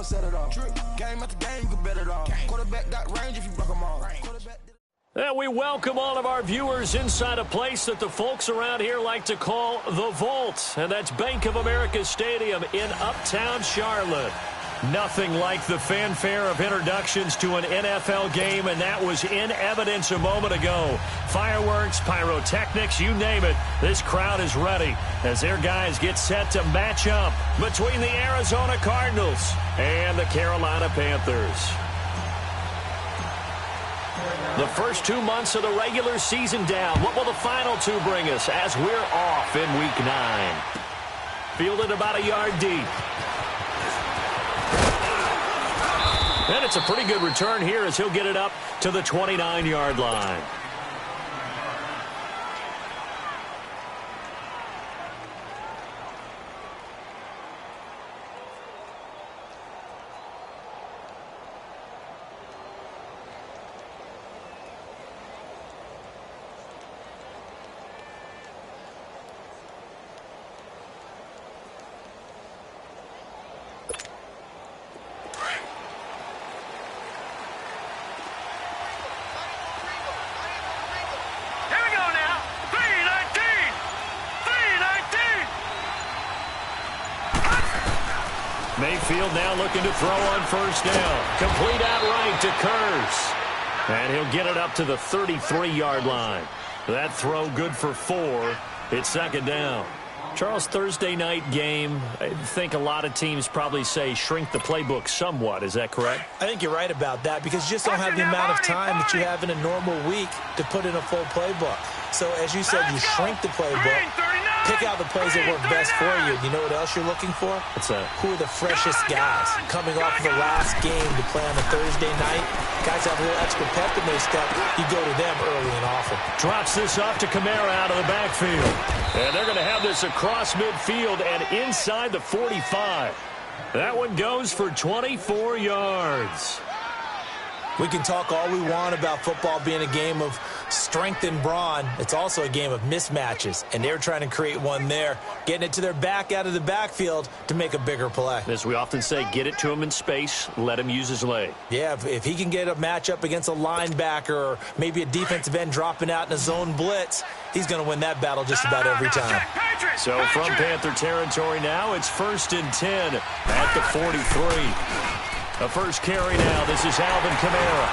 I'ma set it off. Game after game, you can bet it all. Quarterback got range if you block them all. And we welcome all of our viewers inside a place that the folks around here like to call the Vault. And that's Bank of America Stadium in Uptown Charlotte. Nothing like the fanfare of introductions to an NFL game, and that was in evidence a moment ago. Fireworks, pyrotechnics, you name it. This crowd is ready as their guys get set to match up between the Arizona Cardinals and the Carolina Panthers. The first 2 months of the regular season down. What will the final two bring us as we're off in Week 9? Fielded about a yard deep. And it's a pretty good return here as he'll get it up to the 29-yard line. Mayfield now looking to throw on first down. Complete outright to Kurz. And he'll get it up to the 33-yard line. That throw good for 4. It's second down. Charles, Thursday night game, I think a lot of teams probably say shrink the playbook somewhat. Is that correct? I think you're right about that because you just don't have the amount of time that you have in a normal week to put in a full playbook. So, as you said, you shrink the playbook. Pick out the plays that work best for you. You know what else you're looking for? What's that? Who are the freshest guys? Coming off of the last game to play on a Thursday night, guys have a little extra pep in their step. You go to them early and often. Drops this off to Kamara out of the backfield. And they're going to have this across midfield and inside the 45. That one goes for 24 yards. We can talk all we want about football being a game of strength and brawn. It's also a game of mismatches, and they're trying to create one there, getting it to their back out of the backfield to make a bigger play. As we often say, get it to him in space, let him use his leg. Yeah, if he can get a matchup against a linebacker or maybe a defensive end dropping out in a zone blitz, he's going to win that battle just about every time. So from Panther territory now, it's 1st and 10 at the 43. The first carry now. This is Alvin Kamara.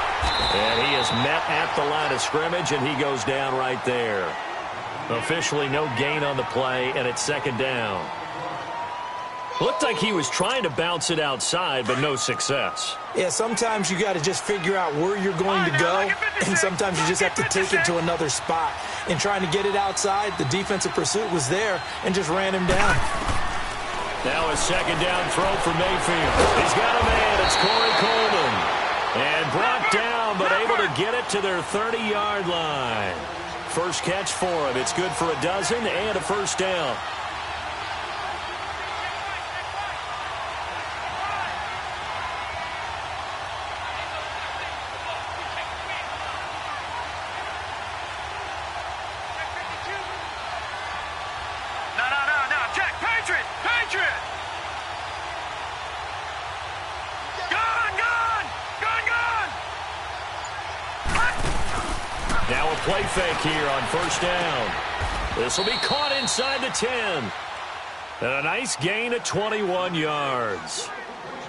And he is met at the line of scrimmage, and he goes down right there. Officially no gain on the play, and it's second down. Looked like he was trying to bounce it outside, but no success. Yeah, sometimes you got to just figure out where you're going to go, and sometimes you just have to take it to another spot. In trying to get it outside, the defensive pursuit was there and just ran him down. Now a second down throw for Mayfield. He's got a man. It's Corey Coleman. And brought down, but able to get it to their 30-yard line. First catch for him. It's good for a dozen and a first down. Now a play fake here on first down. This will be caught inside the 10. And a nice gain of 21 yards.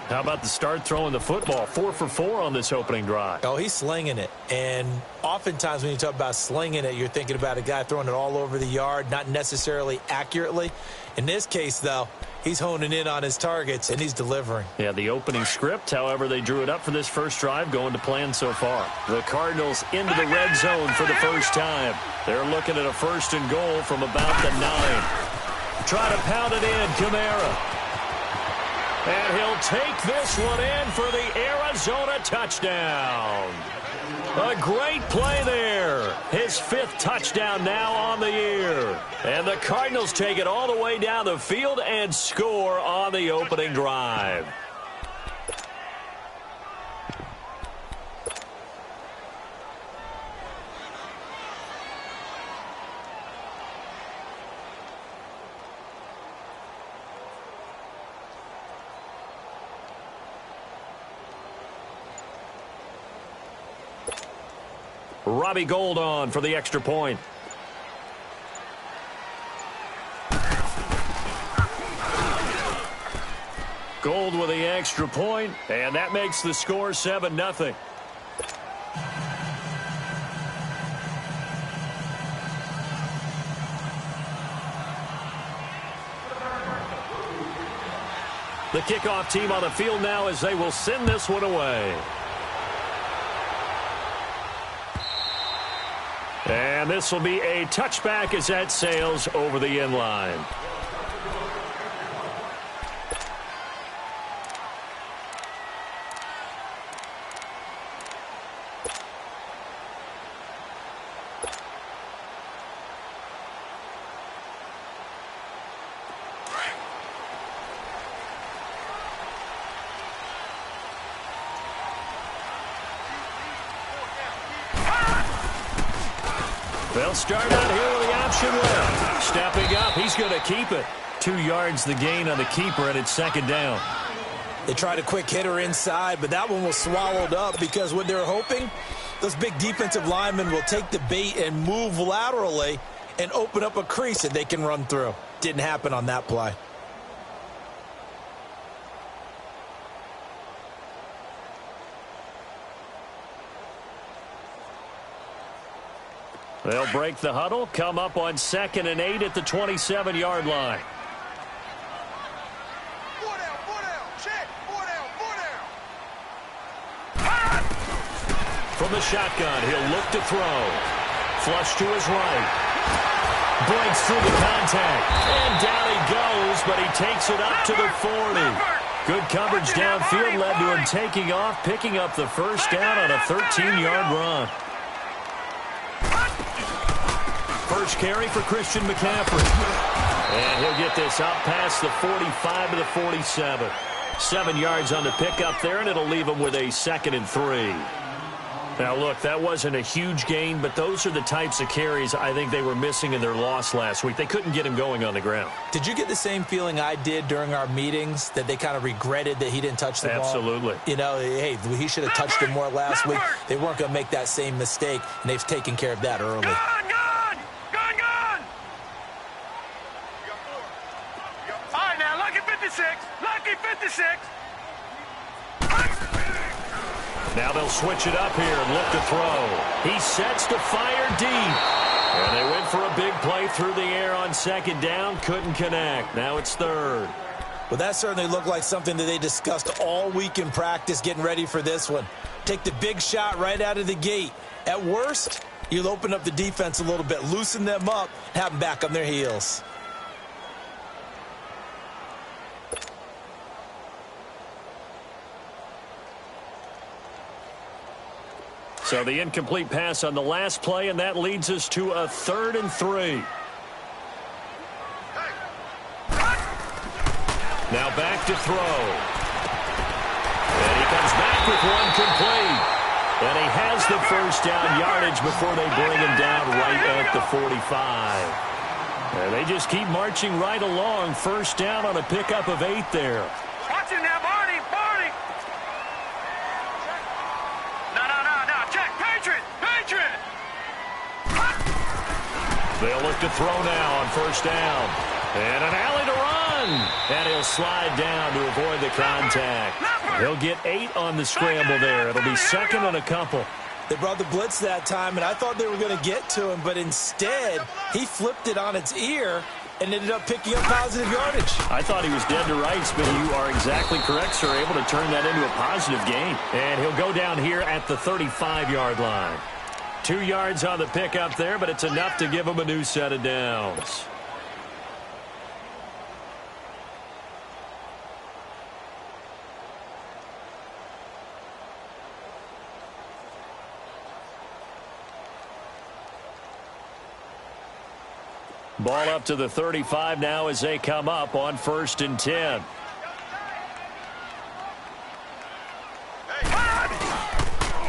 How about the start throwing the football? 4 for 4 on this opening drive. Oh, he's slinging it. And oftentimes when you talk about slinging it, you're thinking about a guy throwing it all over the yard, not necessarily accurately. In this case, though, he's honing in on his targets, and he's delivering. Yeah, the opening script, however, they drew it up for this first drive, going to plan so far. The Cardinals into the red zone for the first time. They're looking at a 1st and goal from about the 9. Try to pound it in, Kamara. And he'll take this one in for the Arizona touchdown. A great play there. His 5th touchdown now on the year. And the Cardinals take it all the way down the field and score on the opening drive. Robbie Gould on for the extra point. Gould with the extra point, and that makes the score 7-0. The kickoff team on the field now as they will send this one away. And this will be a touchback as that sails over the end line. They'll start out here with the option left. Stepping up, he's going to keep it. 2 yards the gain on the keeper, and it's second down. They tried a quick hitter inside, but that one was swallowed up because what they're hoping, those big defensive linemen will take the bait and move laterally and open up a crease that they can run through. Didn't happen on that play. They'll break the huddle, come up on 2nd and 8 at the 27-yard line. From the shotgun, he'll look to throw. Flush to his right. Breaks through the contact. And down he goes, but he takes it up to the 40. Good coverage downfield led to him taking off, picking up the first down on a 13-yard run. First carry for Christian McCaffrey. And he'll get this out past the 45 to the 47. 7 yards on the pickup there, and it'll leave him with a 2nd and 3. Now, look, that wasn't a huge gain, but those are the types of carries I think they were missing in their loss last week. They couldn't get him going on the ground. Did you get the same feeling I did during our meetings, that they kind of regretted that he didn't touch the ball? Absolutely. You know, hey, he should have touched it more last week. They weren't going to make that same mistake, and they've taken care of that early. Lucky 56. Now they'll switch it up here and look to throw. He sets to fire deep. And they went for a big play through the air on 2nd down. Couldn't connect. Now it's 3rd. Well, that certainly looked like something that they discussed all week in practice getting ready for this one. Take the big shot right out of the gate. At worst, you'll open up the defense a little bit, loosen them up, have them back on their heels. So the incomplete pass on the last play, and that leads us to a 3rd and 3. Now back to throw. And he comes back with one complete. And he has the first down yardage before they bring him down right at the 45. And they just keep marching right along. First down on a pickup of 8 there. Watch him now, Barney. No. Check. Patriot. They'll look to throw now on first down. And an alley to run. And he'll slide down to avoid the contact. He'll get 8 on the scramble there. It'll be 2nd and a couple. They brought the blitz that time, and I thought they were going to get to him, but instead, he flipped it on its ear and ended up picking up positive yardage. I thought he was dead to rights, but you are exactly correct, sir. Able to turn that into a positive gain. And he'll go down here at the 35-yard line. 2 yards on the pickup there, but it's enough to give him a new set of downs. Ball up to the 35 now as they come up on 1st and 10.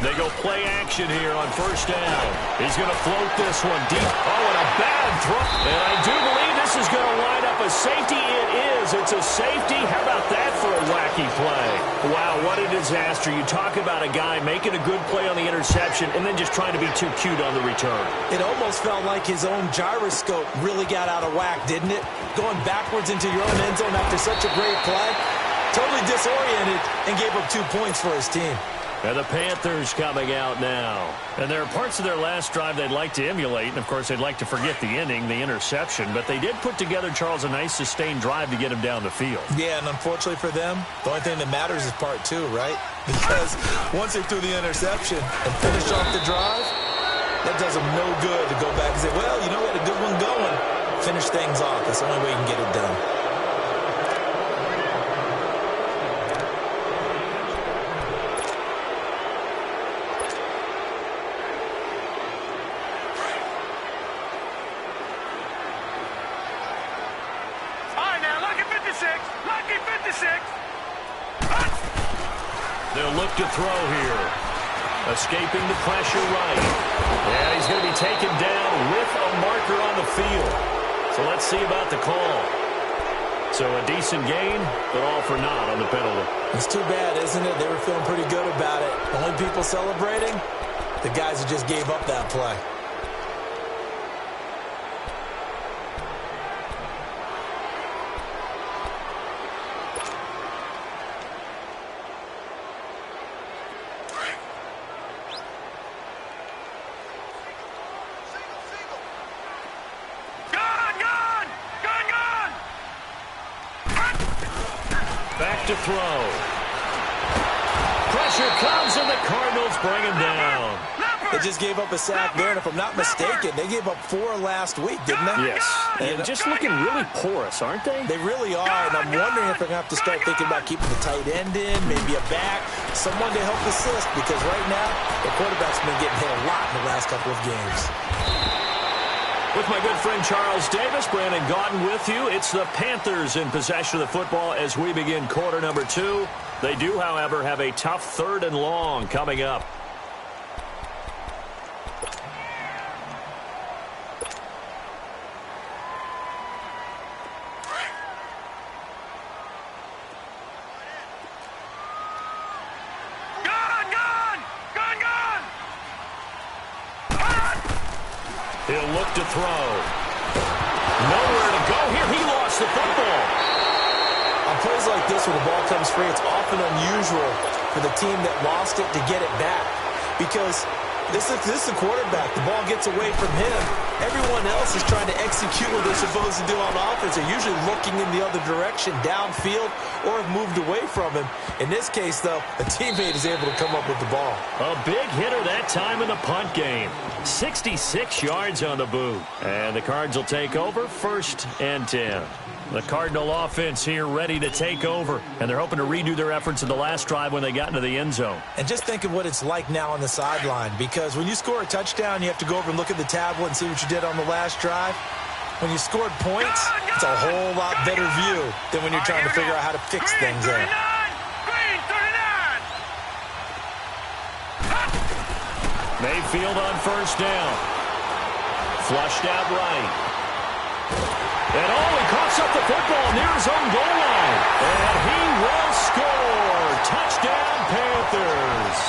They go play action here on first down. He's going to float this one deep. Oh, and a bad throw. And I do believe this this is going to wind up a safety. It is. It's a safety. How about that for a wacky play? Wow, what a disaster. You talk about a guy making a good play on the interception and then just trying to be too cute on the return. It almost felt like his own gyroscope really got out of whack, didn't it? Going backwards into your own end zone after such a great play. Totally disoriented and gave up 2 points for his team. And the Panthers coming out now. And there are parts of their last drive they'd like to emulate. And, of course, they'd like to forget the ending, the interception. But they did put together, Charles, a nice sustained drive to get him down the field. Yeah, and unfortunately for them, the only thing that matters is part 2, right? Because once they threw the interception and finished off the drive, that does them no good to go back and say, well, you know, we had a good one going. Finish things off. That's the only way you can get it done. They'll look to throw here. Escaping the pressure right. And he's going to be taken down with a marker on the field. So let's see about the call. So a decent gain, but all for naught on the penalty. It's too bad, isn't it? They were feeling pretty good about it. The only people celebrating, the guys who just gave up that play. Back to throw. Pressure comes, and the Cardinals bring him down. They just gave up a sack there, and if I'm not mistaken, they gave up 4 last week, didn't they? Yes. And just looking really porous, aren't they? They really are, and I'm wondering if they're going to have to start thinking about keeping the tight end in, maybe a back, someone to help assist, because right now, the quarterback's been getting hit a lot in the last couple of games. With my good friend Charles Davis, Brandon Gaudin with you. It's the Panthers in possession of the football as we begin quarter number 2. They do, however, have a tough 3rd and long coming up. He'll look to throw. Nowhere to go here. He lost the football. On plays like this where the ball comes free, it's often unusual for the team that lost it to get it back. Because this is the quarterback. The ball gets away from him. Everyone else is trying to execute what they're supposed to do on offense. They're usually looking in the other direction, downfield, or have moved away from him. In this case, though, a teammate is able to come up with the ball. A big hitter that time in the punt game. 66 yards on the boot. And the Cards will take over 1st and 10. The Cardinal offense here ready to take over. And they're hoping to redo their efforts in the last drive when they got into the end zone. And just think of what it's like now on the sideline. Because when you score a touchdown, you have to go over and look at the tablet and see what you did on the last drive. When you scored points, it's a whole lot better view than when you're trying to figure out how to fix things there. Mayfield on 1st down. Flushed out right. And he coughs up the football near his own goal line. And he will score. Touchdown, Panthers.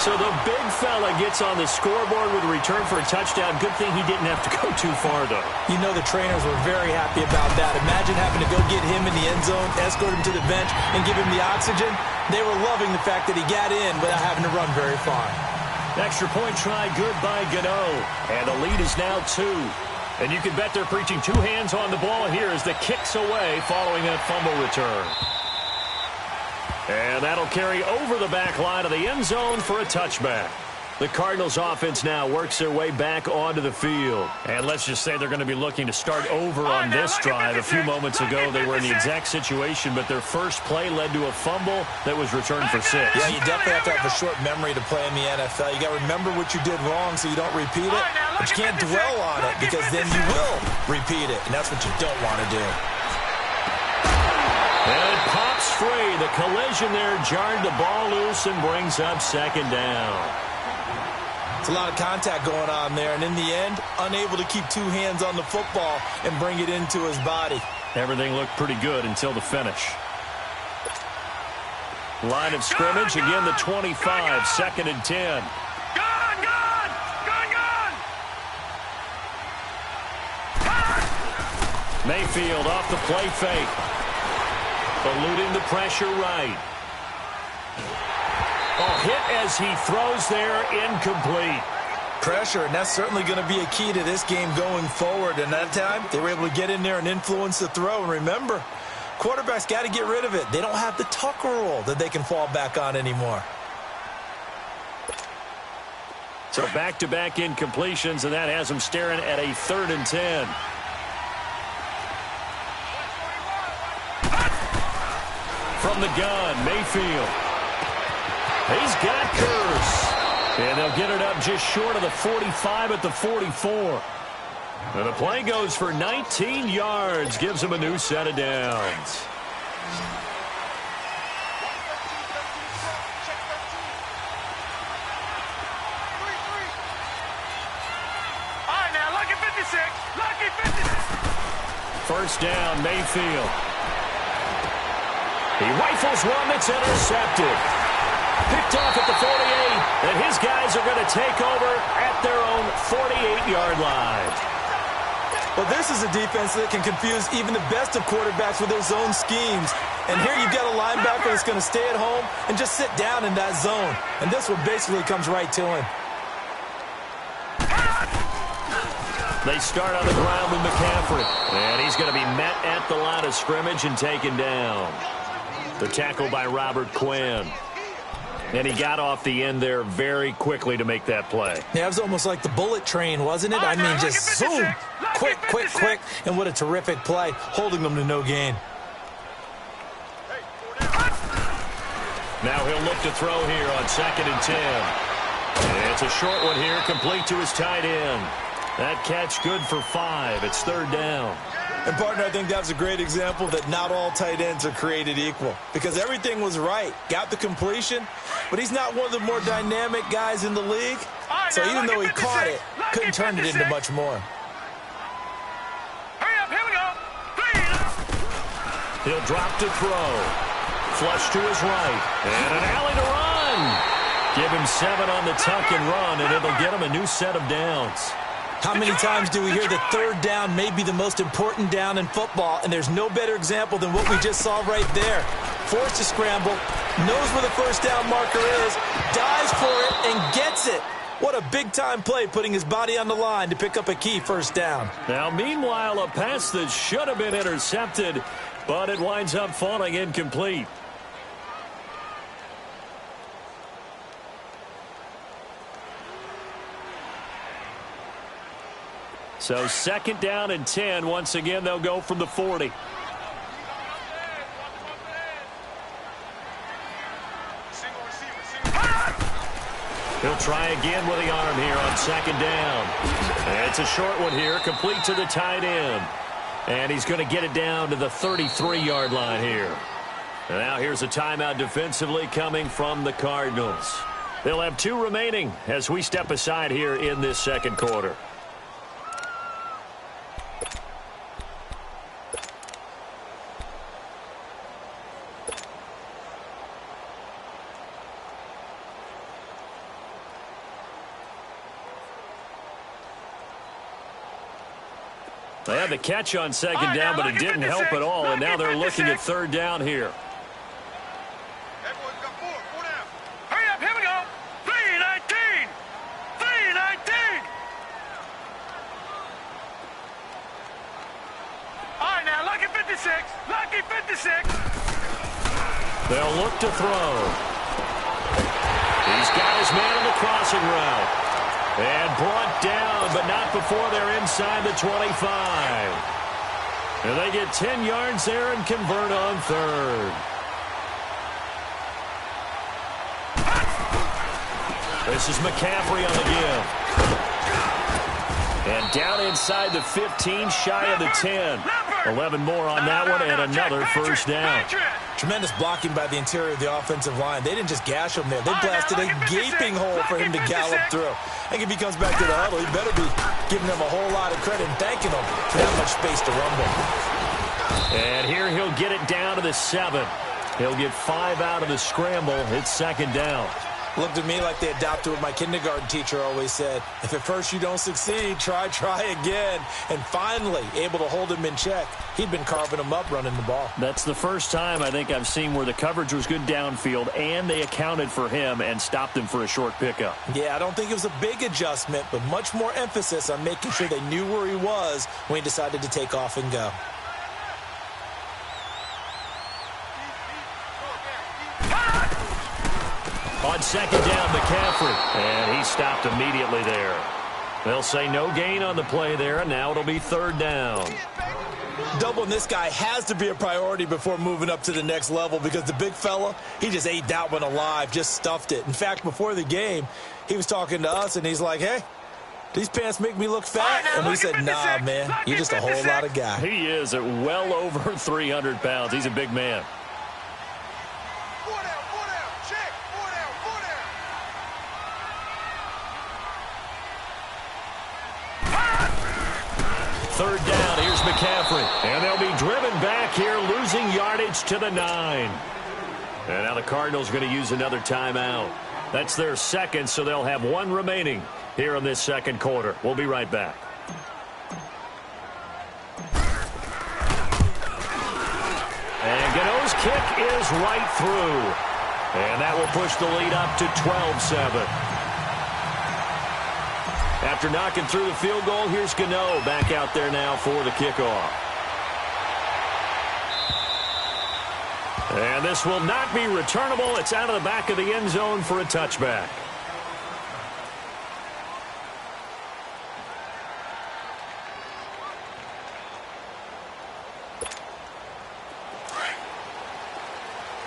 So the big fella gets on the scoreboard with a return for a touchdown. Good thing he didn't have to go too far, though. You know the trainers were very happy about that. Imagine having to go get him in the end zone, escort him to the bench, and give him the oxygen. They were loving the fact that he got in without having to run very far. Extra point try, good by Gano. And the lead is now 2. And you can bet they're preaching 2 hands on the ball here as the kick's away following that fumble return. And that'll carry over the back line of the end zone for a touchback. The Cardinals offense now works their way back onto the field. And let's just say they're going to be looking to start over on this drive. A few moments ago, they were in the exact situation, but their first play led to a fumble that was returned for 6. Yeah, you definitely have to have a short memory to play in the NFL. You got to remember what you did wrong so you don't repeat it, but you can't dwell on it because then you will repeat it, and that's what you don't want to do. And it pops free. The collision there jarred the ball loose and brings up 2nd down. It's a lot of contact going on there, and in the end, unable to keep two hands on the football and bring it into his body. Everything looked pretty good until the finish. Line of scrimmage, again the 25, 2nd and 10. Mayfield off the play fake. Eluding the pressure right. Oh, hit as he throws there, incomplete. Pressure, and that's certainly going to be a key to this game going forward. And that time, they were able to get in there and influence the throw. And remember, quarterbacks got to get rid of it. They don't have the Tucker rule that they can fall back on anymore. So back-to-back incompletions, and that has them staring at a 3rd and 10. From the gun, Mayfield. He's got Curse. And they'll get it up just short of the 45 at the 44. And the play goes for 19 yards. Gives him a new set of downs. All right, now, lucky 56. Lucky 56. First down, Mayfield. He rifles one that's intercepted. Picked off at the 48, and his guys are going to take over at their own 48-yard line. Well, this is a defense that can confuse even the best of quarterbacks with their zone schemes. And here you've got a linebacker that's going to stay at home and just sit down in that zone. And this one basically comes right to him. They start on the ground with McCaffrey. And he's going to be met at the line of scrimmage and taken down. The tackle by Robert Quinn. And he got off the end there very quickly to make that play. Yeah, it was almost like the bullet train, wasn't it? I mean, just zoom. Quick, quick, quick. And what a terrific play, holding them to no gain. Now he'll look to throw here on 2nd and 10. And it's a short one here, complete to his tight end. That catch good for 5. It's 3rd down. And, partner, I think that's a great example that not all tight ends are created equal. Because everything was right. Got the completion, but he's not one of the more dynamic guys in the league. So even though he caught it, couldn't turn it into much more. Hurry up, here we go. He'll drop to throw. Flush to his right. And an alley to run. Give him 7 on the tuck and run, and it'll get him a new set of downs. How many times do we hear that 3rd down may be the most important down in football, and there's no better example than what we just saw right there. Forced to scramble, knows where the first down marker is, dives for it, and gets it. What a big-time play, putting his body on the line to pick up a key first down. Now, meanwhile, a pass that should have been intercepted, but it winds up falling incomplete. So 2nd down and 10. Once again, they'll go from the 40. He'll try again with the arm here on 2nd down. And it's a short one here, complete to the tight end. And he's going to get it down to the 33-yard line here. And now here's a timeout defensively coming from the Cardinals. They'll have 2 remaining as we step aside here in this 2nd quarter. They had the catch on 2nd down, but it didn't help at all, and now they're looking at 3rd down here. Hurry up, here we go. 3:19. 3:19. All right, now, lucky 56. Lucky 56. They'll look to throw. He's got his man on the crossing route. And brought down, but not before they're inside the 25. And they get 10 yards there and convert on 3rd. This is McCaffrey on the give. And down inside the 15, shy of the 10. 11 more on that one and another first down. Tremendous blocking by the interior of the offensive line. They didn't just gash him there. They blasted a gaping hole for him to gallop through. I think if he comes back to the huddle, he better be giving them a whole lot of credit and thanking them for that much space to rumble. And here he'll get it down to the 7. He'll get 5 out of the scramble. It's second down. Looked at me like they adopted what my kindergarten teacher always said. If at first you don't succeed, try again. And finally, able to hold him in check. He'd been carving him up running the ball. That's the first time I think I've seen where the coverage was good downfield and they accounted for him and stopped him for a short pickup. Yeah, I don't think it was a big adjustment, but much more emphasis on making sure they knew where he was when he decided to take off and go. On second down, McCaffrey, and he stopped immediately there. They'll say no gain on the play there, and now it'll be third down. Doubling this guy has to be a priority before moving up to the next level because the big fella, he just ate that one alive, just stuffed it. In fact, before the game, he was talking to us, and he's like, hey, these pants make me look fat. And we said, nah, man, you're just a whole lot of guy. He is at well over 300 pounds. He's a big man. Third down, here's McCaffrey. And they'll be driven back here, losing yardage to the 9. And now the Cardinals are going to use another timeout. That's their second, so they'll have one remaining here in this second quarter. We'll be right back. And Gano's kick is right through. And that will push the lead up to 12-7. After knocking through the field goal, here's Gano back out there now for the kickoff. And this will not be returnable. It's out of the back of the end zone for a touchback.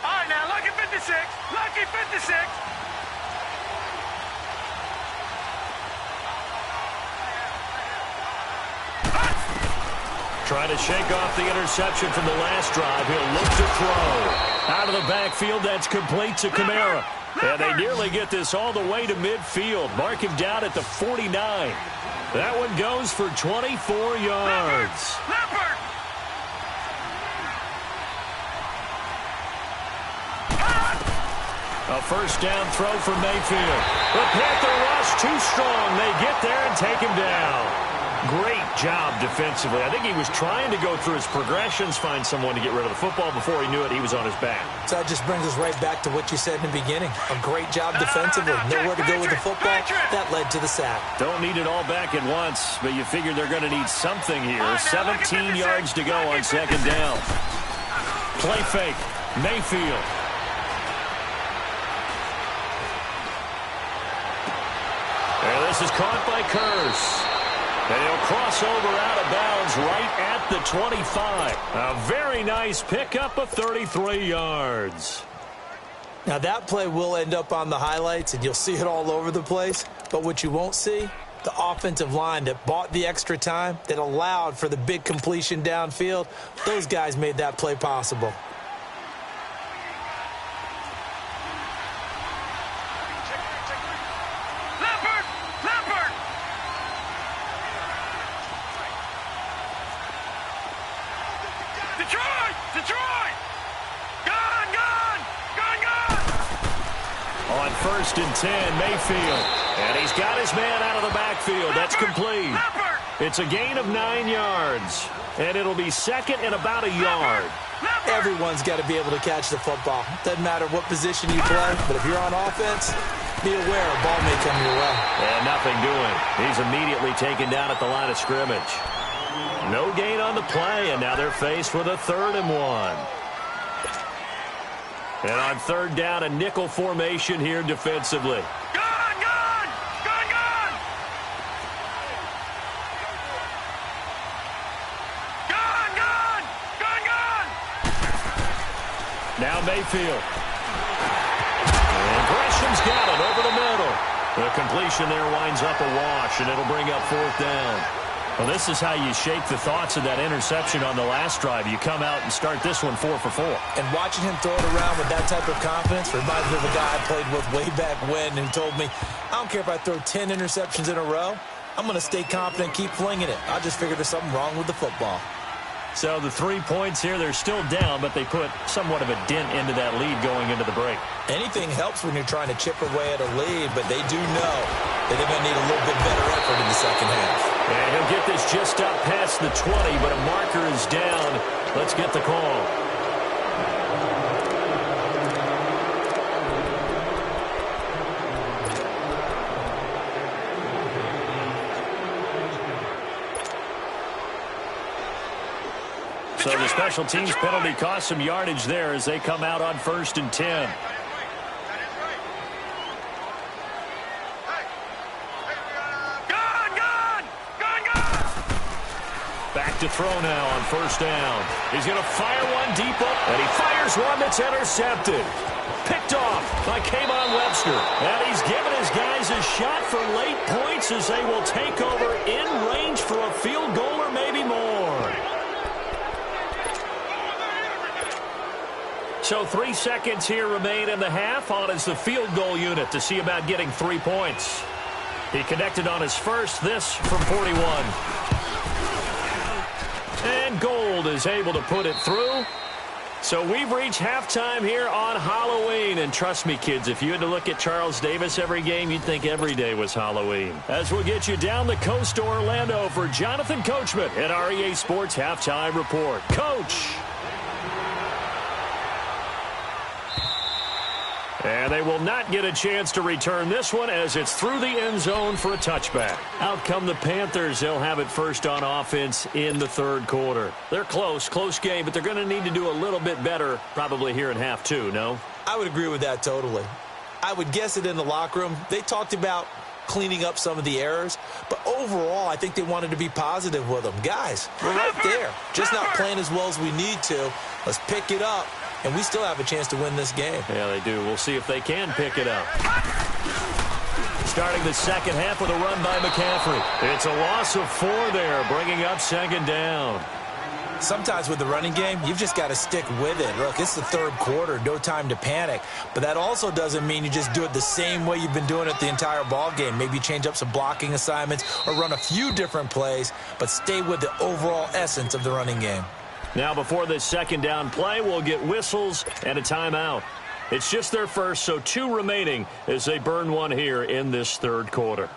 All right, now, lucky 56. Lucky 56. Trying to shake off the interception from the last drive. He'll look to throw. Out of the backfield, that's complete to Kamara. And they nearly get this all the way to midfield. Mark him down at the 49. That one goes for 24 yards. Leopard. A first down throw for Mayfield. The Panther rush too strong. They get there and take him down. Great job defensively. I think he was trying to go through his progressions, find someone to get rid of the football. Before he knew it, he was on his back. So that just brings us right back to what you said in the beginning. A great job defensively. Nowhere to go with the football. That led to the sack. Don't need it all back at once, but you figure they're going to need something here. 17 yards to go on second down. Play fake. Mayfield. And this is caught by Curse. And he'll cross over out of bounds right at the 25. A very nice pickup of 33 yards. Now that play will end up on the highlights, and you'll see it all over the place. But what you won't see, the offensive line that bought the extra time, that allowed for the big completion downfield, those guys made that play possible. First and 10, Mayfield. And he's got his man out of the backfield. That's complete. It's a gain of 9 yards. And it'll be second and about a yard. Everyone's got to be able to catch the football. Doesn't matter what position you play, but if you're on offense, be aware a ball may come your way. And nothing doing. He's immediately taken down at the line of scrimmage. No gain on the play, and now they're faced with a 3rd and 1. And on third down, a nickel formation here defensively. Gone! Now Mayfield. And Gresham's got it over the middle. The completion there winds up a wash, and it'll bring up 4th down. Well, this is how you shake the thoughts of that interception on the last drive. You come out and start this one 4 for 4. And watching him throw it around with that type of confidence reminds me of a guy I played with way back when who told me, I don't care if I throw 10 interceptions in a row. I'm going to stay confident and keep flinging it. I just figured there's something wrong with the football. So the 3 points here, they're still down, but they put somewhat of a dent into that lead going into the break. Anything helps when you're trying to chip away at a lead, but they do know that they're going to need a little bit better effort in the second half. And he'll get this just up past the 20, but a marker is down. Let's get the call. So the special teams penalty cost some yardage there as they come out on 1st and 10. Back to throw now on 1st down. He's going to fire one deep up, and he fires one that's intercepted. Picked off by Kayvon Webster. And he's given his guys a shot for late points as they will take over in range for a field goal or maybe more. So 3 seconds here remain in the half. On is the field goal unit to see about getting 3 points. He connected on his first, this from 41. And Gold is able to put it through. So we've reached halftime here on Halloween. And trust me, kids, if you had to look at Charles Davis every game, you'd think every day was Halloween. As we'll get you down the coast to Orlando for Jonathan Coachman at our EA Sports Halftime Report. Coach! And they will not get a chance to return this one as it's through the end zone for a touchback. Out come the Panthers. They'll have it first on offense in the 3rd quarter. They're close game, but they're going to need to do a little bit better probably here in half 2, no? I would agree with that totally. I would guess it in the locker room. They talked about cleaning up some of the errors, but overall I think they wanted to be positive with them. Guys, we're right there. Just not playing as well as we need to. Let's pick it up. And we still have a chance to win this game. Yeah, they do. We'll see if they can pick it up. Starting the second half with a run by McCaffrey. It's a loss of 4 there, bringing up 2nd down. Sometimes with the running game, you've just got to stick with it. Look, it's the 3rd quarter, no time to panic. But that also doesn't mean you just do it the same way you've been doing it the entire ball game. Maybe change up some blocking assignments or run a few different plays, but stay with the overall essence of the running game. Now, before this 2nd down play, we'll get whistles and a timeout. It's just their first, so 2 remaining as they burn one here in this 3rd quarter.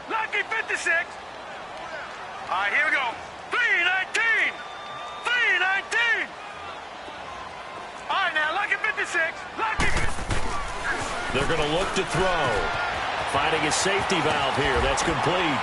Lucky 56. All right, here we go. 319. 319. All right, now, lucky 56. Lucky. They're going to look to throw. Finding a safety valve here. That's complete.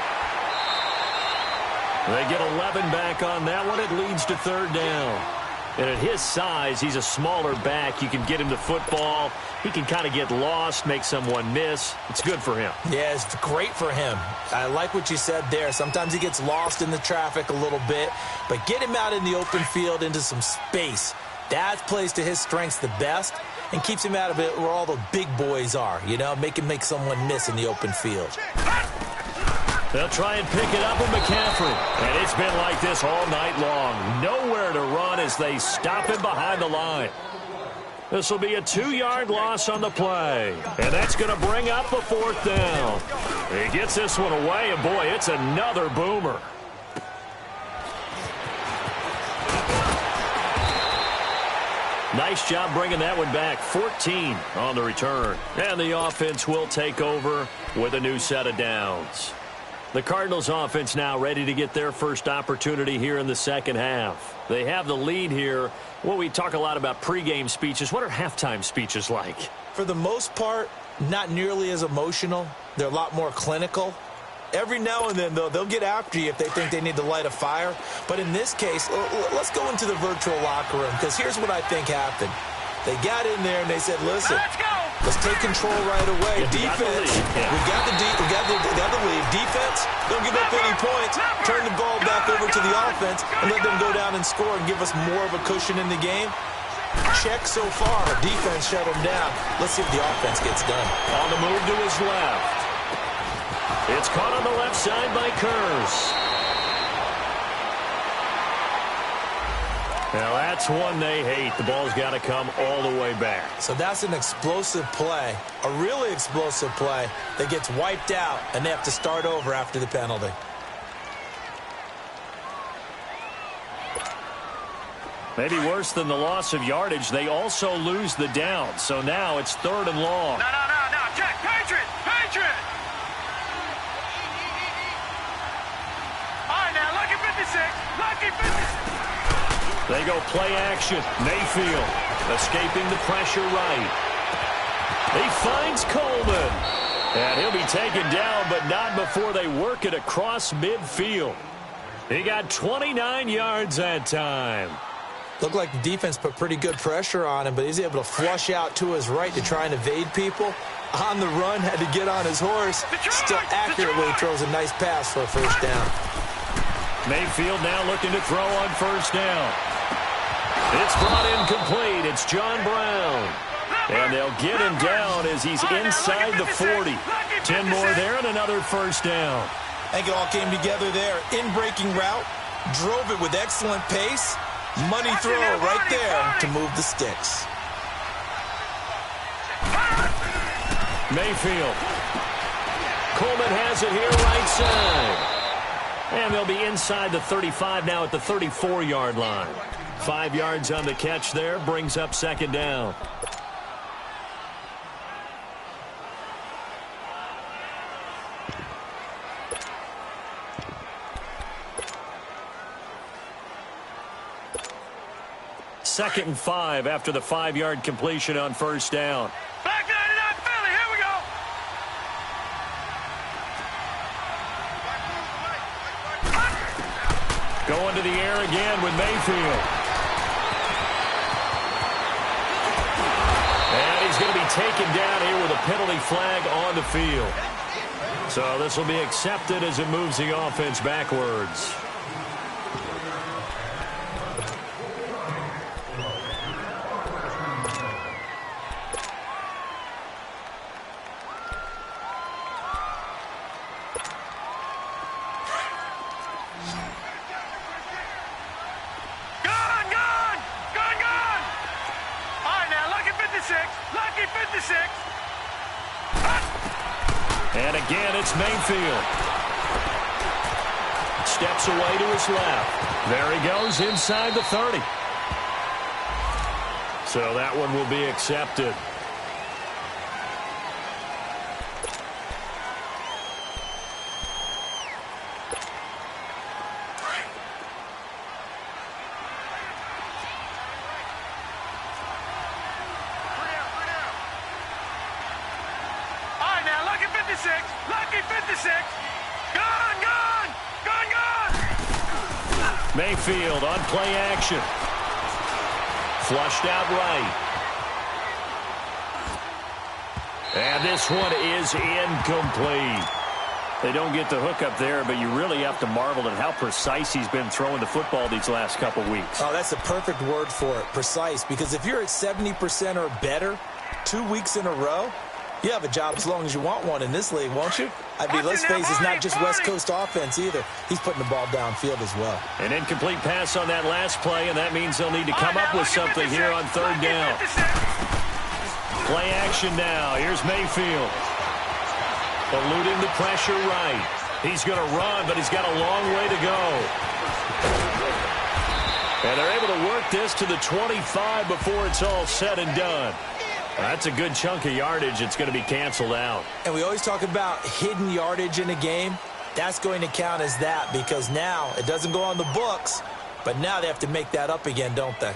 They get 11 back on that one. It leads to 3rd down. And at his size, he's a smaller back. You can get him the football. He can kind of get lost, make someone miss. It's good for him. Yeah, it's great for him. I like what you said there. Sometimes he gets lost in the traffic a little bit, but get him out in the open field into some space. That plays to his strengths the best and keeps him out of it where all the big boys are, you know, make someone miss in the open field. They'll try and pick it up with McCaffrey. And it's been like this all night long. Nowhere to run as they stop him behind the line. This will be a 2-yard loss on the play. And that's going to bring up a 4th down. He gets this one away, and boy, it's another boomer. Nice job bringing that one back. 14 on the return. And the offense will take over with a new set of downs. The Cardinals offense now ready to get their first opportunity here in the second half. They have the lead here. Well, we talk a lot about pregame speeches. What are halftime speeches like? For the most part, not nearly as emotional. They're a lot more clinical. Every now and then, though, they'll get after you if they think they need to light a fire. But in this case, let's go into the virtual locker room, because here's what I think happened. They got in there and they said, listen, let's take control right away. Defense, we got the lead. Defense, don't give up any points. Turn the ball back over to the offense and let them go down and score and give us more of a cushion in the game. Check so far. Defense shut them down. Let's see if the offense gets done. On the move to his left. It's caught on the left side by Kurz. Now that's one they hate. The ball's got to come all the way back. So that's an explosive play, a really explosive play that gets wiped out, and they have to start over after the penalty. Maybe worse than the loss of yardage, they also lose the down. So now it's 3rd and long. No. Check. Patriot. All right, now, lucky 56. Lucky 56. They go play action. Mayfield escaping the pressure right. He finds Coleman. And he'll be taken down, but not before they work it across midfield. He got 29 yards that time. Looked like the defense put pretty good pressure on him, but he's able to flush out to his right to try and evade people. On the run, had to get on his horse. Still accurately throws a nice pass for a first down. Mayfield now looking to throw on first down. It's brought in complete. It's John Brown. And they'll get him down as he's inside the 40. 10 more there and another first down. I think it all came together there. In-breaking route. Drove it with excellent pace. Money throw right there to move the sticks. Mayfield. Coleman has it here right side. And they'll be inside the 35 now at the 34-yard line. 5 yards on the catch there, brings up 2nd down. Second and 5 after the 5-yard completion on first down. Back 99 Philly, here we go. Going to the air again with Mayfield. And he's going to be taken down here with a penalty flag on the field. So this will be accepted as it moves the offense backwards. And again, it's Mayfield. Steps away to his left. There he goes inside the 30. So that one will be accepted. Mayfield on play action. Flushed out right. And this one is incomplete. They don't get the hook up there, but you really have to marvel at how precise he's been throwing the football these last couple weeks. Oh, that's the perfect word for it, precise, because if you're at 70% or better 2 weeks in a row, you have a job as long as you want one in this league, won't you? I mean, let's face it, it's not just West Coast offense either. He's putting the ball downfield as well. An incomplete pass on that last play, and that means they'll need to come up with something here on 3rd down. Play action now. Here's Mayfield. Eluding the pressure right. He's going to run, but he's got a long way to go. And they're able to work this to the 25 before it's all said and done. That's a good chunk of yardage. It's going to be canceled out. And we always talk about hidden yardage in a game. That's going to count as that because now it doesn't go on the books, but now they have to make that up again, don't they?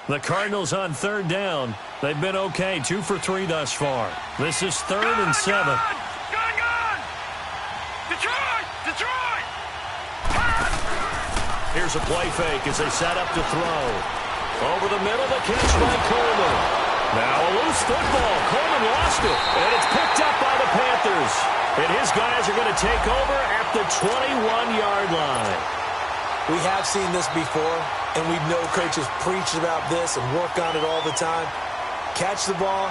The Cardinals on third down. They've been okay, 2 for 3 thus far. This is 3rd and 7. Gun! Detroit! Detroit! Here's a play fake as they set up to throw. Over the middle, the catch by Coleman. Now a loose football. Coleman lost it, and it's picked up by the Panthers. And his guys are going to take over at the 21-yard line. We have seen this before, and we know coaches preach about this and work on it all the time. Catch the ball.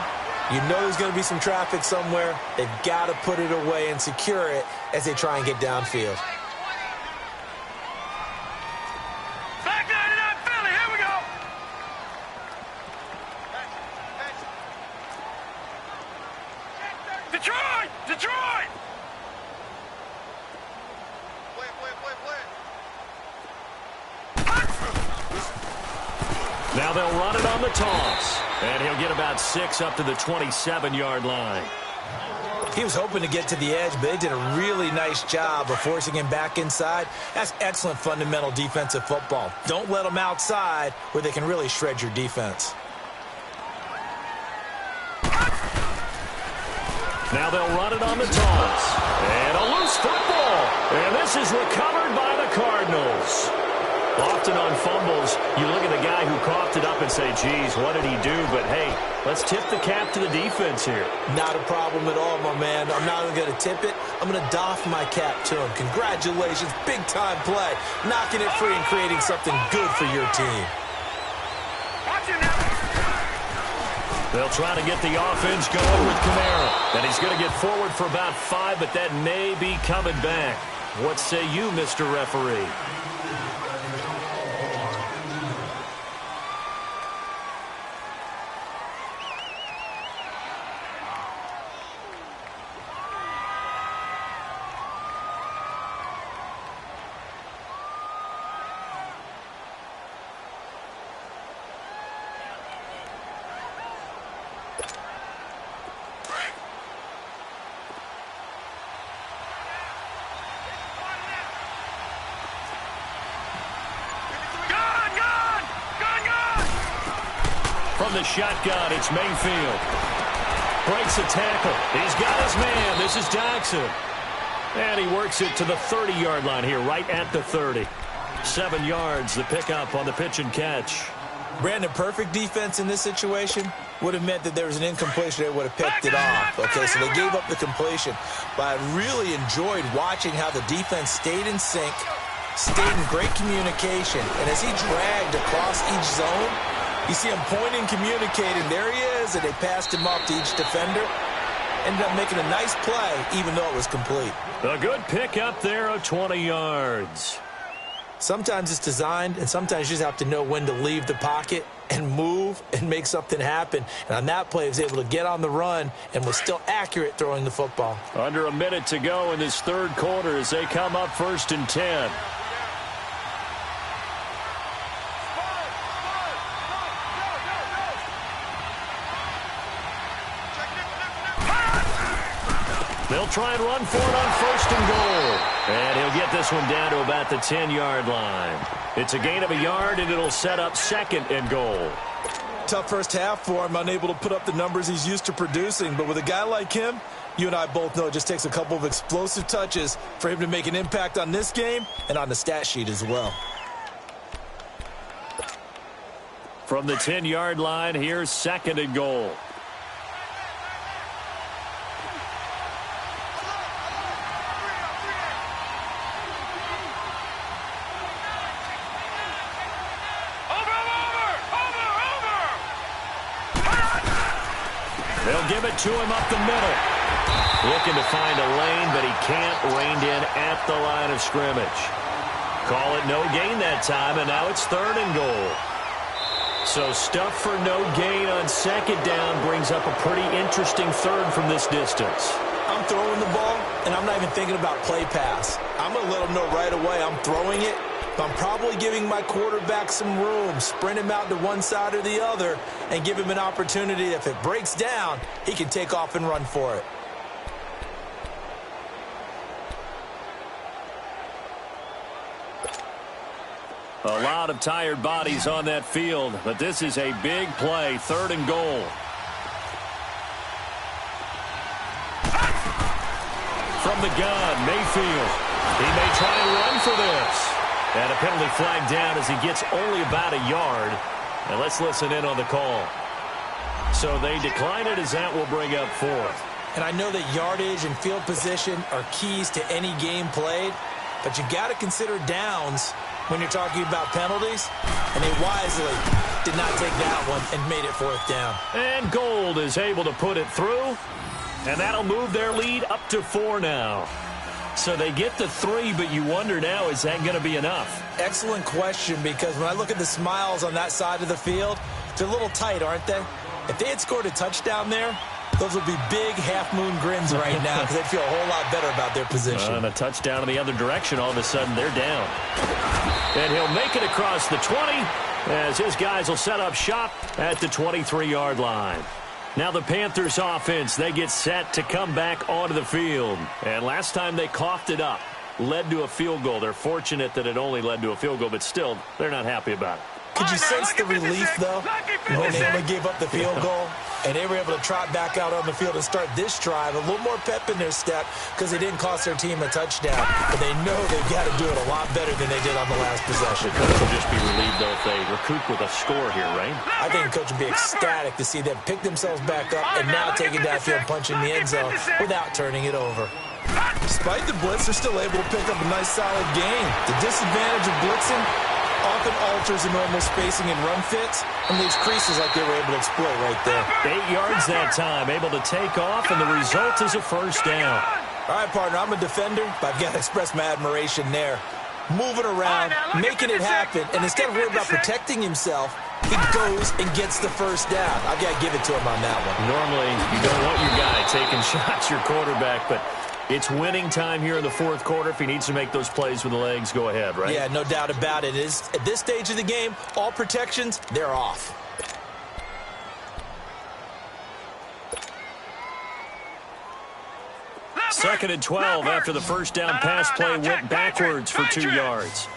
You know there's going to be some traffic somewhere. They've got to put it away and secure it as they try and get downfield. Back 99 Philly, here we go! Detroit! Detroit! Now they'll run it on the toss. And he'll get about 6 up to the 27-yard line. He was hoping to get to the edge, but they did a really nice job of forcing him back inside. That's excellent fundamental defensive football. Don't let them outside where they can really shred your defense. Now they'll run it on the toss. And a loose football. And this is recovered by the Cardinals. Often on fumbles, you look at the guy who coughed it up and say, geez, what did he do? But, hey, let's tip the cap to the defense here. Not a problem at all, my man. I'm not even going to tip it. I'm going to doff my cap to him. Congratulations. Big-time play. Knocking it free and creating something good for your team. They'll try to get the offense going with Kamara. And he's going to get forward for about 5, but that may be coming back. What say you, Mr. Referee? From the shotgun, it's Mayfield. Breaks a tackle. He's got his man. This is Jackson. And he works it to the 30-yard line here, right at the 30. 7 yards, the pickup on the pitch and catch. Brandon, perfect defense in this situation would have meant that there was an incompletion. They would have picked it off. Okay, so they gave up the completion. But I really enjoyed watching how the defense stayed in sync, stayed in great communication. And as he dragged across each zone, you see him pointing, communicating. There he is, and they passed him off to each defender. Ended up making a nice play, even though it was complete. A good pickup there of 20 yards. Sometimes it's designed, and sometimes you just have to know when to leave the pocket and move and make something happen. And on that play, he was able to get on the run and was still accurate throwing the football. Under a minute to go in this third quarter as they come up 1st and 10. They'll try and run for it on 1st and goal. And he'll get this one down to about the 10-yard line. It's a gain of a yard, and it'll set up 2nd and goal. Tough first half for him, unable to put up the numbers he's used to producing. But with a guy like him, you and I both know it just takes a couple of explosive touches for him to make an impact on this game and on the stat sheet as well. From the 10-yard line, here's 2nd and goal. They'll give it to him up the middle. Looking to find a lane, but he can't. Reined in at the line of scrimmage. Call it no gain that time, and now it's 3rd and goal. So stuff for no gain on 2nd down brings up a pretty interesting 3rd from this distance. I'm throwing the ball, and I'm not even thinking about play pass. I'm going to let them know right away I'm throwing it. I'm probably giving my quarterback some room, sprint him out to one side or the other, and give him an opportunity. If it breaks down, he can take off and run for it. A lot of tired bodies on that field, but this is a big play, 3rd and goal. From the gun, Mayfield. He may try and run for this. And a penalty flag down as he gets only about a yard. And let's listen in on the call. So they decline it as that will bring up 4th. And I know that yardage and field position are keys to any game played, but you got to consider downs when you're talking about penalties, and they wisely did not take that one and made it 4th down. And Gold is able to put it through, and that'll move their lead up to 4 now. So they get to 3, but you wonder now, is that going to be enough? Excellent question, because when I look at the smiles on that side of the field, they're a little tight, aren't they? If they had scored a touchdown there, those would be big half-moon grins right now because they'd feel a whole lot better about their position. And a touchdown in the other direction, all of a sudden they're down. And he'll make it across the 20 as his guys will set up shop at the 23-yard line. Now the Panthers offense, they get set to come back onto the field. And last time they coughed it up, led to a field goal. They're fortunate that it only led to a field goal, but still, they're not happy about it. Could you sense the relief, though, when they only gave up the field goal? And they were able to trot back out on the field and start this drive. A little more pep in their step because they didn't cost their team a touchdown. But they know they've got to do it a lot better than they did on the last possession. The coach will just be relieved, though, if they recoup with a score here, right? I think the coach will be ecstatic to see them pick themselves back up and now take it downfield, punching the end zone without turning it over. Despite the blitz, they're still able to pick up a nice, solid gain. The disadvantage of blitzing often alters the normal spacing and run fits and leaves creases like they were able to exploit right there. 8 yards that time, able to take off, and the result is a 1st down. All right, partner, I'm a defender, but I've got to express my admiration there. Moving around, making it happen, and instead of worrying about protecting himself, he goes and gets the 1st down. I've got to give it to him on that one. Normally, you don't want your guy taking shots, your quarterback, but it's winning time here in the 4th quarter. If he needs to make those plays with the legs, go ahead, right? Yeah, no doubt about it. At this stage of the game, all protections, they're off. Second and 12 after the 1st down pass play went backwards for 2 yards.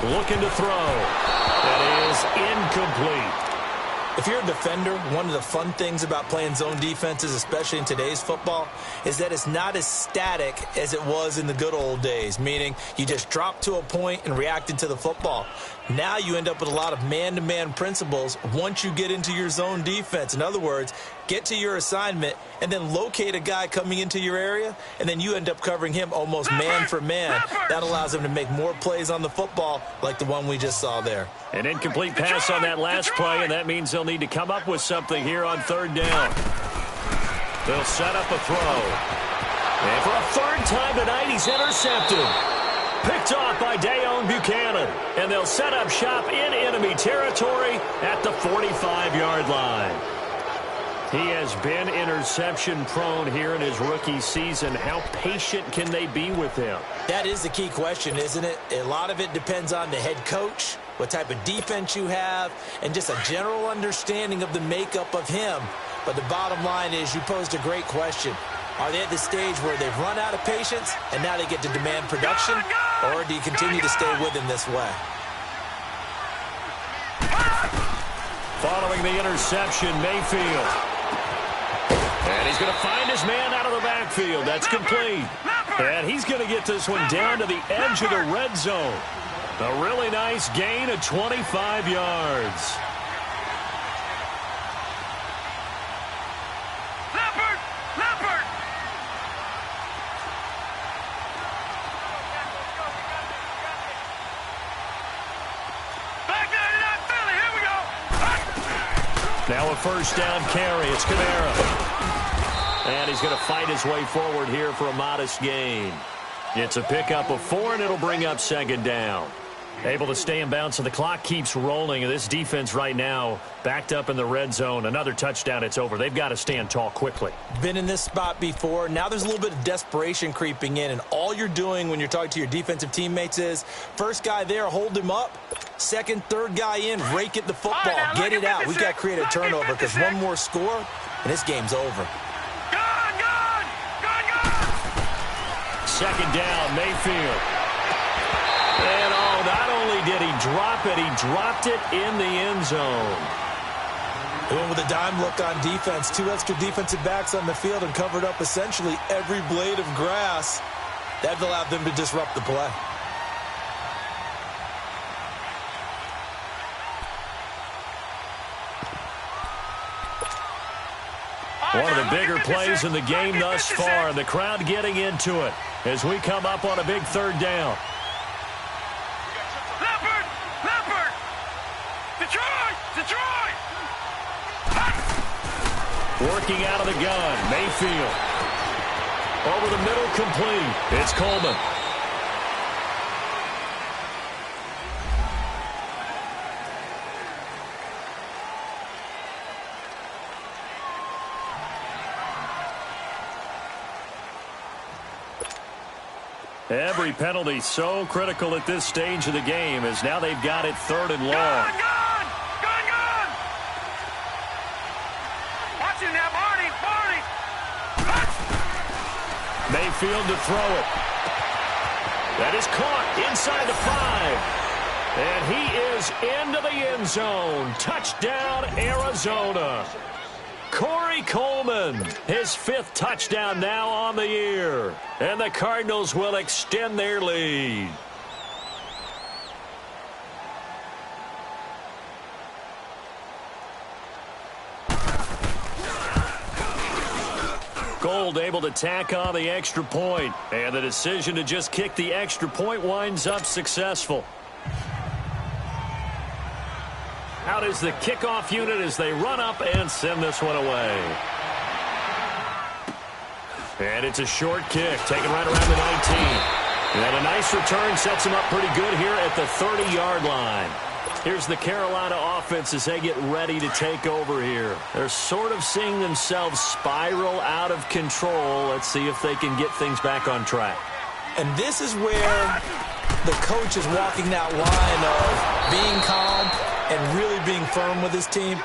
Looking to throw. That is incomplete. If you're a defender, one of the fun things about playing zone defenses, especially in today's football, is that it's not as static as it was in the good old days, meaning you just drop to a point and reacted to the football. Now you end up with a lot of man-to-man principles once you get into your zone defense. In other words, get to your assignment and then locate a guy coming into your area, and then you end up covering him almost man for man. That allows him to make more plays on the football like the one we just saw there. An incomplete pass on that last play, and that means they'll need to come up with something here on 3rd down. They'll set up a throw. And for a 3rd time tonight, he's intercepted. Picked off by Dayon Buchanan. And they'll set up shop in enemy territory at the 45-yard line. He has been interception-prone here in his rookie season. How patient can they be with him? That is the key question, isn't it? A lot of it depends on the head coach, what type of defense you have, and just a general understanding of the makeup of him. But the bottom line is you posed a great question. Are they at the stage where they've run out of patience and now they get to demand production, or do you continue to stay with him this way? Following the interception, Mayfield. And he's going to find his man out of the backfield. That's complete. And he's going to get this one down to the edge of the red zone. A really nice gain of 25 yards. Now a 1st down carry. It's Kamara. And he's going to fight his way forward here for a modest gain. It's a pickup of 4, and it'll bring up 2nd down. Able to stay in bounds, so the clock keeps rolling. And this defense right now backed up in the red zone. Another touchdown, it's over. They've got to stand tall quickly. Been in this spot before. Now there's a little bit of desperation creeping in. And all you're doing when you're talking to your defensive teammates is, first guy there, hold him up. 2nd, 3rd guy in, rake at the football. Get it out. We've got to create a turnover because one more score, and this game's over. Gone, gone, gone, gone. Second down, Mayfield. And not only did he drop it, he dropped it in the end zone. They went with a dime look on defense. 2 extra defensive backs on the field and covered up essentially every blade of grass. That allowed them to disrupt the play. One of the bigger plays in the game thus far. The crowd getting into it as we come up on a big third down. Leopard! Leopard! Detroit! Detroit! Working out of the gun, Mayfield. Over the middle, complete. It's Coleman. Every penalty so critical at this stage of the game as now they've got it 3rd and long. Gone, gone, gone, gone. Watch it now, Marty, Marty. Mayfield to throw it. That is caught inside the 5. And he is into the end zone. Touchdown, Arizona. Corey Coleman, his 5th touchdown now on the year. And the Cardinals will extend their lead. Gold able to tack on the extra point. And the decision to just kick the extra point winds up successful. Out is the kickoff unit as they run up and send this one away. And it's a short kick, taken right around the 19. And a nice return sets him up pretty good here at the 30-yard line. Here's the Carolina offense as they get ready to take over here. They're sort of seeing themselves spiral out of control. Let's see if they can get things back on track. And this is where the coach is walking that line of being calm and really being firm with his team.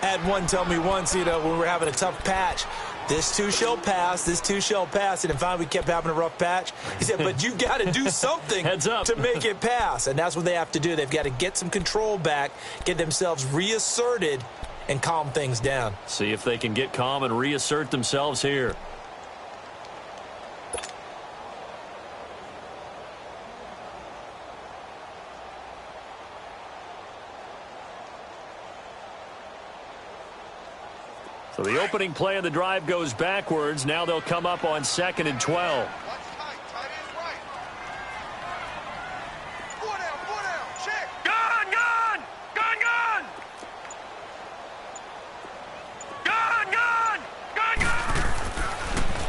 I had one tell me once, when we were having a tough patch, this too shall pass, this too shall pass. And finally we kept having a rough patch. He said, but you got to do something Heads up. to make it pass. And that's what they have to do. They've got to get some control back, get themselves reasserted, and calm things down. See if they can get calm and reassert themselves here. So the opening play of the drive goes backwards. Now they'll come up on 2nd and 12.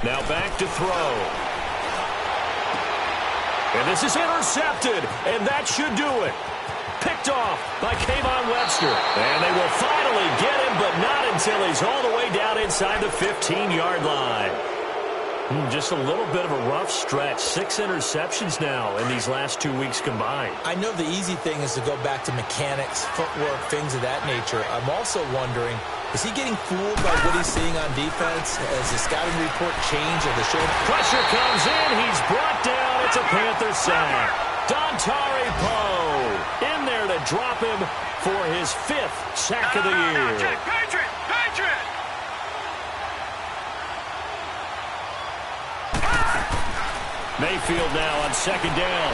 Now back to throw. And this is intercepted, and that should do it. Picked off by Kayvon Webster. And they will finally get him, but not until he's all the way down inside the 15-yard line. Just a little bit of a rough stretch. 6 interceptions now in these last 2 weeks combined. I know the easy thing is to go back to mechanics, footwork, things of that nature. I'm also wondering, is he getting fooled by what he's seeing on defense? As the scouting report change of the show? Pressure comes in. He's brought down. It's a Panther sack. Dontari Poe in there to drop him for his 5th sack of the year. Patriot! Patriot! Mayfield now on 2nd down.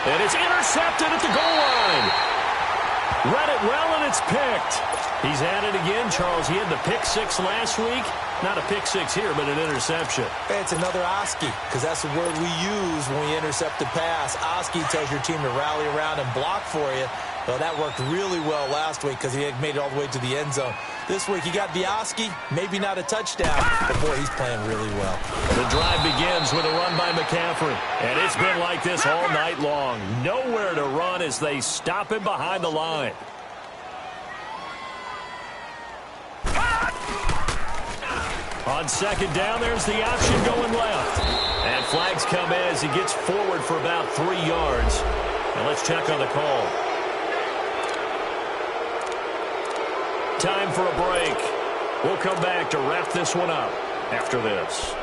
And it's intercepted at the goal line. Read it well, and it's picked. He's at it again, Charles. He had the pick 6 last week. Not a pick 6 here, but an interception. It's another Oski, because that's the word we use when we intercept the pass. Oski tells your team to rally around and block for you. Well, that worked really well last week because he had made it all the way to the end zone. This week, he got the Oski, maybe not a touchdown, but boy, he's playing really well. The drive begins with a run by McCaffrey, and it's been like this all night long. Nowhere to run as they stop him behind the line. On 2nd down, there's the option going left. And flags come in as he gets forward for about 3 yards. Now let's check on the call. Time for a break. We'll come back to wrap this one up after this.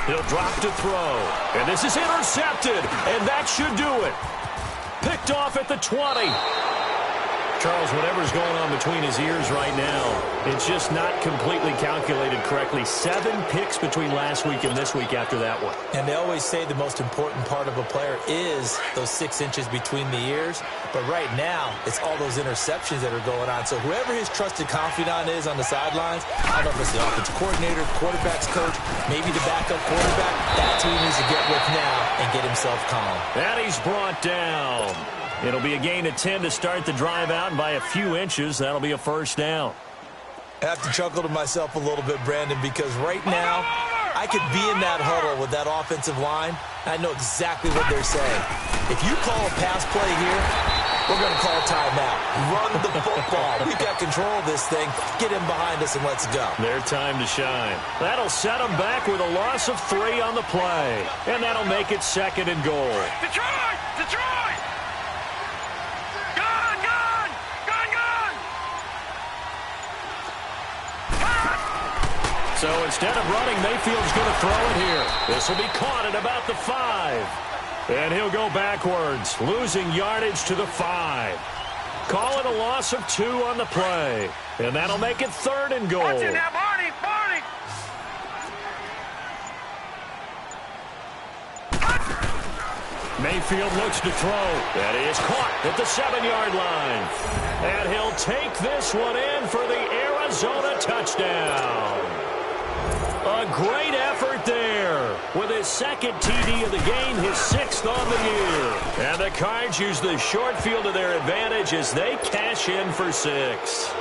He'll drop to throw. And this is intercepted. And that should do it. Picked off at the 20. Charles, whatever's going on between his ears right now, it's just not completely calculated correctly. 7 picks between last week and this week after that one. And they always say the most important part of a player is those 6 inches between the ears. But right now, it's all those interceptions that are going on. So whoever his trusted confidant is on the sidelines, I don't know if it's the offensive coordinator, quarterback's coach, maybe the backup quarterback, that's who he needs to get with now and get himself calm. And he's brought down. It'll be a gain of 10 to start the drive out, and by a few inches, that'll be a first down. I have to chuckle to myself a little bit, Brandon, because right now, I could be in that huddle with that offensive line. I know exactly what they're saying. If you call a pass play here, we're going to call timeout. Run the football. We've got control of this thing. Get him behind us and let's go. Their time to shine. That'll set them back with a loss of 3 on the play. And that'll make it 2nd and goal. Detroit! Detroit! So instead of running, Mayfield's going to throw it here. This will be caught at about the 5. And he'll go backwards, losing yardage to the 5. Call it a loss of 2 on the play. And that'll make it 3rd and goal. Watch it now, Barney! Barney! Mayfield looks to throw. That is caught at the 7-yard line. And he'll take this one in for the Arizona touchdown. A great effort there with his 2nd TD of the game, his 6th on the year. And the Cards use the short field to their advantage as they cash in for 6.